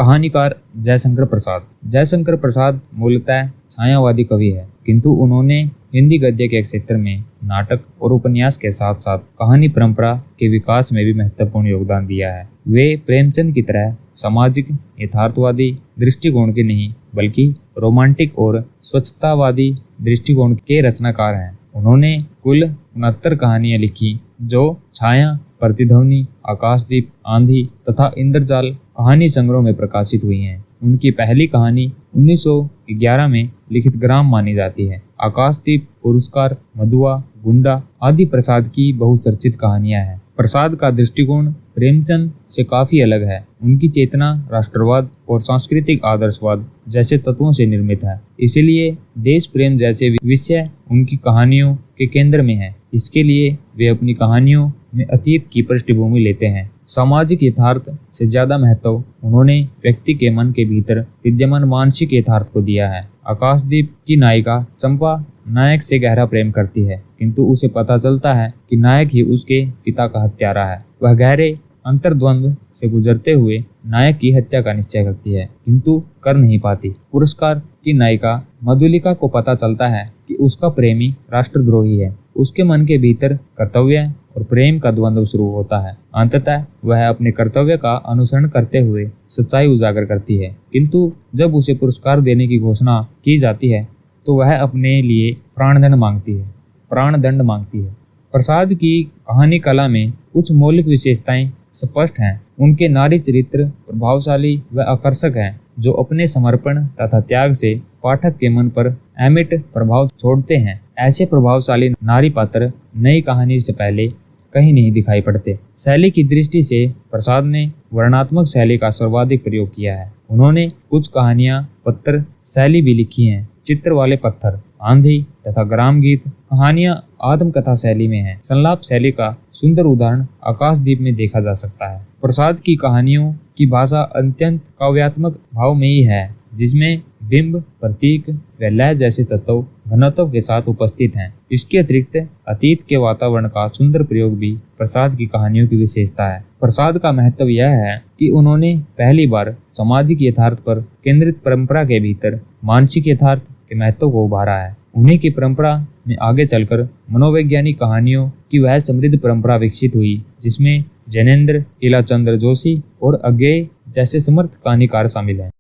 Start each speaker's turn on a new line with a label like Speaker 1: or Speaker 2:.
Speaker 1: कहानीकार जयशंकर प्रसाद। जयशंकर प्रसाद मूलतः छायावादी कवि है, किंतु उन्होंने हिंदी गद्य के क्षेत्र में नाटक और उपन्यास के साथ साथ कहानी परंपरा के विकास में भी महत्वपूर्ण योगदान दिया है। वे प्रेमचंद की तरह सामाजिक यथार्थवादी दृष्टिकोण के नहीं बल्कि रोमांटिक और स्वच्छतावादी दृष्टिकोण के रचनाकार हैं। उन्होंने कुल 69 कहानियां लिखी जो छाया, प्रतिध्वनि, आकाशदीप, आंधी तथा इंद्रजाल कहानी संग्रह में प्रकाशित हुई हैं। उनकी पहली कहानी 1911 में लिखित ग्राम मानी जाती है। आकाशदीप, पुरस्कार, मधुआ, गुंडा आदि प्रसाद की बहुचर्चित कहानियां हैं। प्रसाद का दृष्टिकोण प्रेमचंद से काफी अलग है। उनकी चेतना राष्ट्रवाद और सांस्कृतिक आदर्शवाद जैसे तत्वों से निर्मित है, इसलिए देश प्रेम जैसे विषय उनकी कहानियों के केंद्र में है। इसके लिए वे अपनी कहानियों में अतीत की पृष्ठभूमि लेते हैं। सामाजिक यथार्थ से ज्यादा महत्व उन्होंने व्यक्ति के मन के भीतर विद्यमान मानसिक यथार्थ को दिया है। आकाशदीप की नायिका चंपा नायक से गहरा प्रेम करती है, किंतु उसे पता चलता है कि नायक ही उसके पिता का हत्यारा है। वह गहरे अंतर्द्वंद से गुजरते हुए नायक की हत्या का निश्चय करती है, किंतु कर नहीं पाती। पुरस्कार की नायिका मधुलिका को पता चलता है कि उसका प्रेमी राष्ट्रद्रोही है। उसके मन के भीतर कर्तव्य और प्रेम का द्वंद्व शुरू होता है। अंततः वह अपने कर्तव्य का अनुसरण करते हुए सच्चाई उजागर करती है, किंतु जब उसे पुरस्कार देने की घोषणा की जाती है तो वह अपने लिए प्राणदंड मांगती है। प्रसाद की कहानी कला में कुछ मौलिक विशेषताएं स्पष्ट हैं। उनके नारी चरित्र प्रभावशाली व आकर्षक हैं, जो अपने समर्पण तथा त्याग से पाठक के मन पर अमिट प्रभाव छोड़ते हैं। ऐसे प्रभावशाली नारी पात्र नई कहानी से पहले कहीं नहीं दिखाई पड़ते। शैली की दृष्टि से प्रसाद ने वर्णनात्मक शैली का सर्वाधिक प्रयोग किया है। उन्होंने कुछ कहानियां पत्र शैली भी लिखी हैं। चित्र वाले पत्थर, आंधी तथा ग्राम गीत कहानियां आत्मकथा शैली में हैं। संलाप शैली का सुंदर उदाहरण आकाशदीप में देखा जा सकता है। प्रसाद की कहानियों की भाषा अत्यंत काव्यात्मक भावमयी है, जिसमें बिंब, प्रतीक व लय जैसे तत्व घनत्व के साथ उपस्थित हैं। इसके अतिरिक्त अतीत के वातावरण का सुंदर प्रयोग भी प्रसाद की कहानियों की विशेषता है। प्रसाद का महत्व यह है कि उन्होंने पहली बार सामाजिक यथार्थ पर केंद्रित परंपरा के भीतर मानसिक यथार्थ के महत्व को उभारा है। उन्हीं की परंपरा में आगे चलकर मनोवैज्ञानिक कहानियों की वह समृद्ध परंपरा विकसित हुई, जिसमें जैनेन्द्र, इलाचंद्र जोशी और अज्ञेय जैसे समर्थ कहानीकार शामिल हैं।